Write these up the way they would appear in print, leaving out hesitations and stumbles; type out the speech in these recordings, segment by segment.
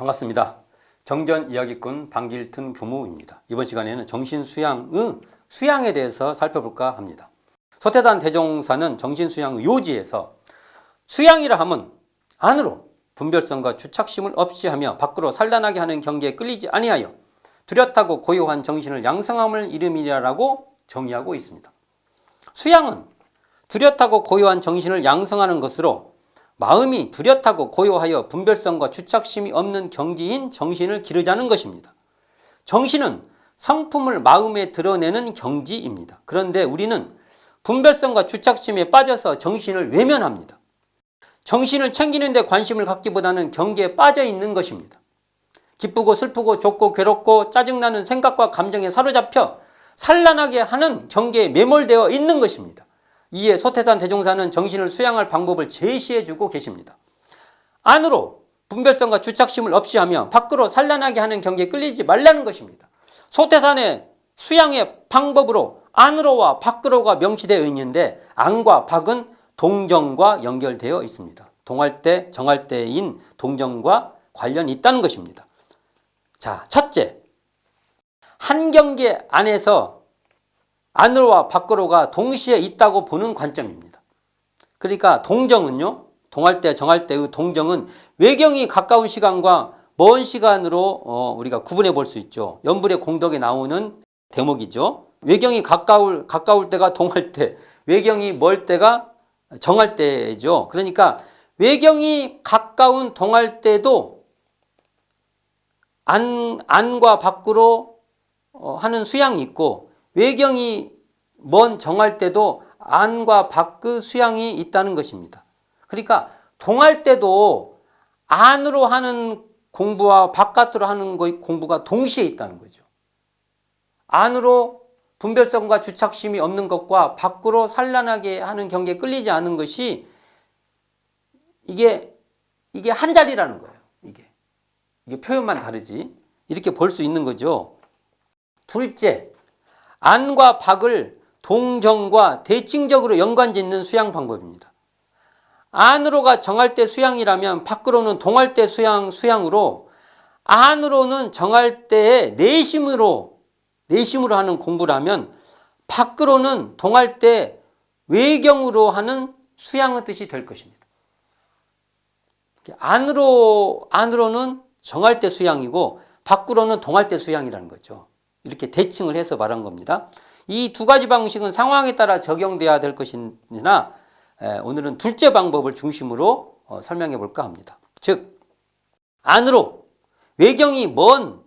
반갑습니다. 정전 이야기꾼 방길튼 교무입니다. 이번 시간에는 정신수양의 수양에 대해서 살펴볼까 합니다. 소태산 대종사는 정신수양의 요지에서 수양이라 함은 안으로 분별성과 주착심을 없이 하며 밖으로 산란하게 하는 경계에 끌리지 아니하여 뚜렷하고 고요한 정신을 양성함을 이름이라고 정의하고 있습니다. 수양은 뚜렷하고 고요한 정신을 양성하는 것으로 마음이 뚜렷하고 고요하여 분별성과 주착심이 없는 경지인 정신을 기르자는 것입니다. 정신은 성품을 마음에 드러내는 경지입니다. 그런데 우리는 분별성과 주착심에 빠져서 정신을 외면합니다. 정신을 챙기는 데 관심을 갖기보다는 경계에 빠져 있는 것입니다. 기쁘고 슬프고 좋고 괴롭고 짜증나는 생각과 감정에 사로잡혀 산란하게 하는 경계에 매몰되어 있는 것입니다. 이에 소태산 대종사는 정신을 수양할 방법을 제시해주고 계십니다. 안으로 분별성과 주착심을 없이 하며 밖으로 산란하게 하는 경계에 끌리지 말라는 것입니다. 소태산의 수양의 방법으로 안으로와 밖으로가 명시되어 있는데 안과 밖은 동정과 연결되어 있습니다. 동할 때, 정할 때인 동정과 관련이 있다는 것입니다. 자, 첫째, 한 경계 안에서 안으로와 밖으로가 동시에 있다고 보는 관점입니다. 그러니까 동정은요, 동할 때, 정할 때의 동정은 외경이 가까운 시간과 먼 시간으로 우리가 구분해 볼 수 있죠. 연불의 공덕에 나오는 대목이죠. 외경이 가까울 때가 동할 때, 외경이 멀 때가 정할 때죠. 그러니까 외경이 가까운 동할 때도 안과 밖으로 하는 수양이 있고, 외경이 먼 정할 때도 안과 밖의 수양이 있다는 것입니다. 그러니까 동할 때도 안으로 하는 공부와 바깥으로 하는 공부가 동시에 있다는 거죠. 안으로 분별성과 주착심이 없는 것과 밖으로 산란하게 하는 경계에 끌리지 않는 것이 이게 한 자리라는 거예요. 이게 표현만 다르지. 이렇게 볼 수 있는 거죠. 둘째, 안과 밖을 동정과 대칭적으로 연관짓는 수양 방법입니다. 안으로가 정할 때 수양이라면 밖으로는 동할 때 수양으로, 안으로는 정할 때의 내심으로 하는 공부라면 밖으로는 동할 때 외경으로 하는 수양의 뜻이 될 것입니다. 안으로는 정할 때 수양이고 밖으로는 동할 때 수양이라는 거죠. 이렇게 대칭을 해서 말한 겁니다. 이 두 가지 방식은 상황에 따라 적용돼야 될 것이나 오늘은 둘째 방법을 중심으로 설명해 볼까 합니다. 즉, 안으로 외경이 먼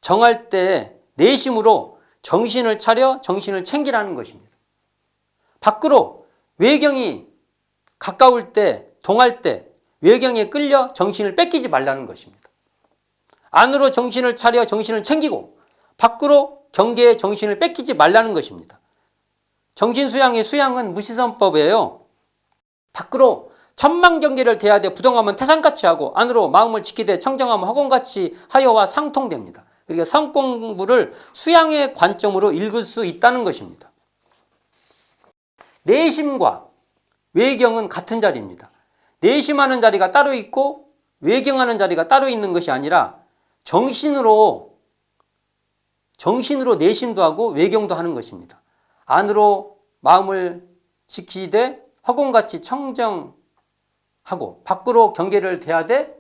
정할 때 내심으로 정신을 차려 정신을 챙기라는 것입니다. 밖으로 외경이 가까울 때, 동할 때 외경에 끌려 정신을 뺏기지 말라는 것입니다. 안으로 정신을 차려 정신을 챙기고 밖으로 경계에 정신을 뺏기지 말라는 것입니다. 정신수양의 수양은 무시선법이에요. 밖으로 천만경계를 대하되 부동하면 태산같이 하고 안으로 마음을 지키되 청정하면 허공같이 하여와 상통됩니다. 그러니까 성공부를 수양의 관점으로 읽을 수 있다는 것입니다. 내심과 외경은 같은 자리입니다. 내심하는 자리가 따로 있고 외경하는 자리가 따로 있는 것이 아니라 정신으로 내심도 하고 외경도 하는 것입니다. 안으로 마음을 지키되 허공같이 청정하고 밖으로 경계를 대하되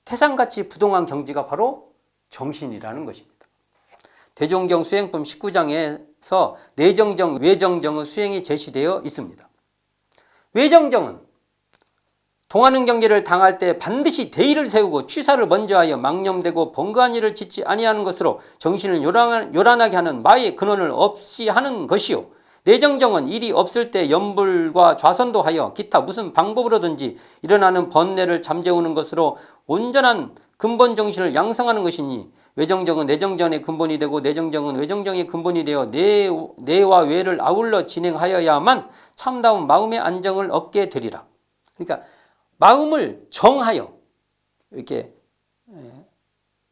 태산같이 부동한 경지가 바로 정신이라는 것입니다. 대종경 수행품 19장에서 내정정, 외정정의 수행이 제시되어 있습니다. 외정정은 동하는 경계를 당할 때 반드시 대의를 세우고 취사를 먼저 하여 망념되고 번거한 일을 짓지 아니하는 것으로 정신을 요란하게 하는 마의 근원을 없이 하는 것이요, 내정정은 일이 없을 때 염불과 좌선도 하여 기타 무슨 방법으로든지 일어나는 번뇌를 잠재우는 것으로 온전한 근본 정신을 양성하는 것이니, 외정정은 내정전의 근본이 되고 내정정은 외정정의 근본이 되어 내와 외를 아울러 진행하여야만 참다운 마음의 안정을 얻게 되리라. 그러니까 마음을 정하여, 이렇게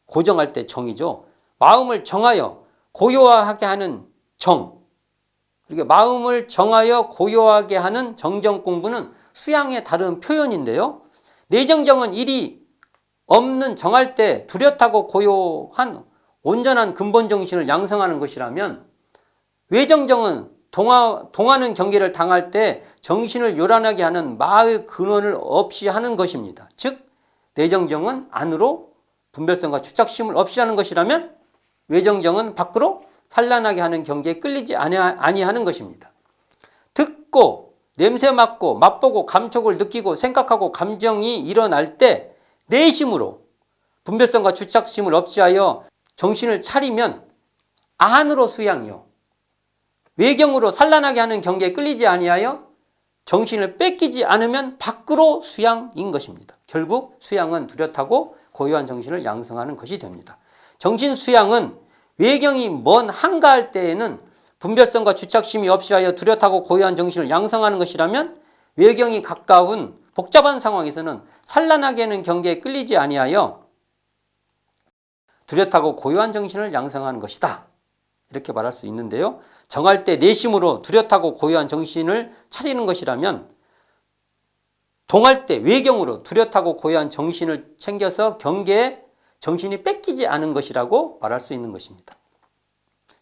고정할 때 정이죠. 마음을 정하여 고요하게 하는 정. 그러니까 마음을 정하여 고요하게 하는 정정 공부는 수양의 다른 표현인데요. 내정정은 일이 없는 정할 때 뚜렷하고 고요한 온전한 근본 정신을 양성하는 것이라면 외정정은 동하는 경계를 당할 때 정신을 요란하게 하는 마의 근원을 없이 하는 것입니다. 즉 내정정은 안으로 분별성과 추착심을 없이 하는 것이라면 외정정은 밖으로 산란하게 하는 경계에 끌리지 아니하는 것입니다. 듣고 냄새 맡고 맛보고 감촉을 느끼고 생각하고 감정이 일어날 때 내심으로 분별성과 추착심을 없이 하여 정신을 차리면 안으로 수양이요 외경으로 산란하게 하는 경계에 끌리지 아니하여 정신을 뺏기지 않으면 밖으로 수양인 것입니다. 결국 수양은 뚜렷하고 고요한 정신을 양성하는 것이 됩니다. 정신 수양은 외경이 먼 한가할 때에는 분별성과 주착심이 없이 하여 뚜렷하고 고요한 정신을 양성하는 것이라면 외경이 가까운 복잡한 상황에서는 산란하게 하는 경계에 끌리지 아니하여 뚜렷하고 고요한 정신을 양성하는 것이다. 이렇게 말할 수 있는데요. 정할 때 내심으로 뚜렷하고 고요한 정신을 차리는 것이라면 동할 때 외경으로 뚜렷하고 고요한 정신을 챙겨서 경계에 정신이 뺏기지 않은 것이라고 말할 수 있는 것입니다.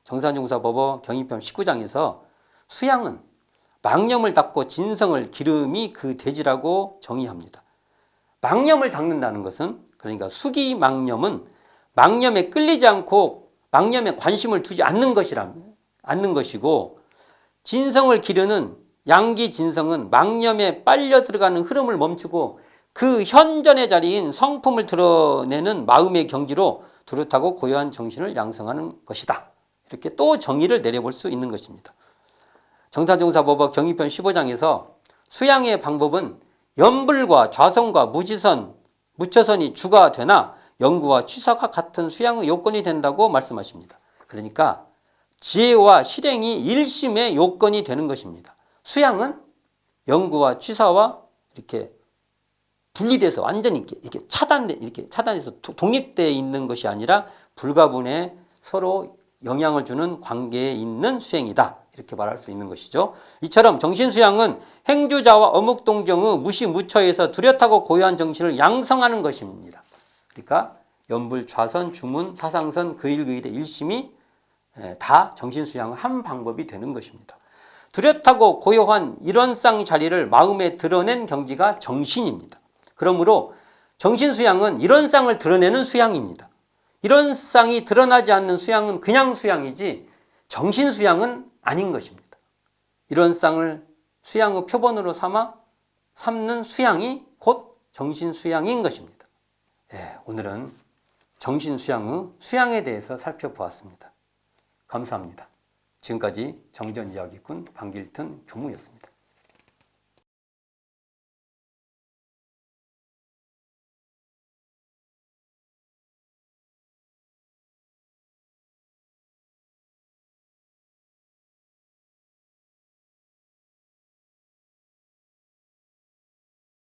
정산종사법어 경의편 19장에서 수양은 망념을 닦고 진성을 기름이 그 대지라고 정의합니다. 망념을 닦는다는 것은 그러니까 수기망념은 망념에 끌리지 않고 망념에 관심을 두지 않는 것이고 진성을 기르는 양기진성은 망념에 빨려 들어가는 흐름을 멈추고 그 현전의 자리인 성품을 드러내는 마음의 경지로 뚜렷하고 고요한 정신을 양성하는 것이다. 이렇게 또 정의를 내려볼 수 있는 것입니다. 정산종사법어 경의편 15장에서 수양의 방법은 연불과 좌선과 무지선, 무처선이 주가 되나 영구와 취사가 같은 수양의 요건이 된다고 말씀하십니다. 그러니까 지혜와 실행이 일심의 요건이 되는 것입니다. 수양은 영구와 취사와 이렇게 분리돼서 완전히 이렇게 차단해서 독립되어 있는 것이 아니라 불가분에 서로 영향을 주는 관계에 있는 수행이다. 이렇게 말할 수 있는 것이죠. 이처럼 정신수양은 행주자와 어묵동정의 무시무처에서 뚜렷하고 고요한 정신을 양성하는 것입니다. 그러니까 연불, 좌선, 주문, 사상선, 그일의 일심이 다 정신수양의 한 방법이 되는 것입니다. 뚜렷하고 고요한 일원상 자리를 마음에 드러낸 경지가 정신입니다. 그러므로 정신수양은 일원상을 드러내는 수양입니다. 일원상이 드러나지 않는 수양은 그냥 수양이지 정신수양은 아닌 것입니다. 일원상을 수양의 표본으로 삼는 수양이 곧 정신수양인 것입니다. 오늘은 정신수양의 수양에 대해서 살펴보았습니다. 감사합니다. 지금까지 정전이야기꾼 방길튼 교무였습니다.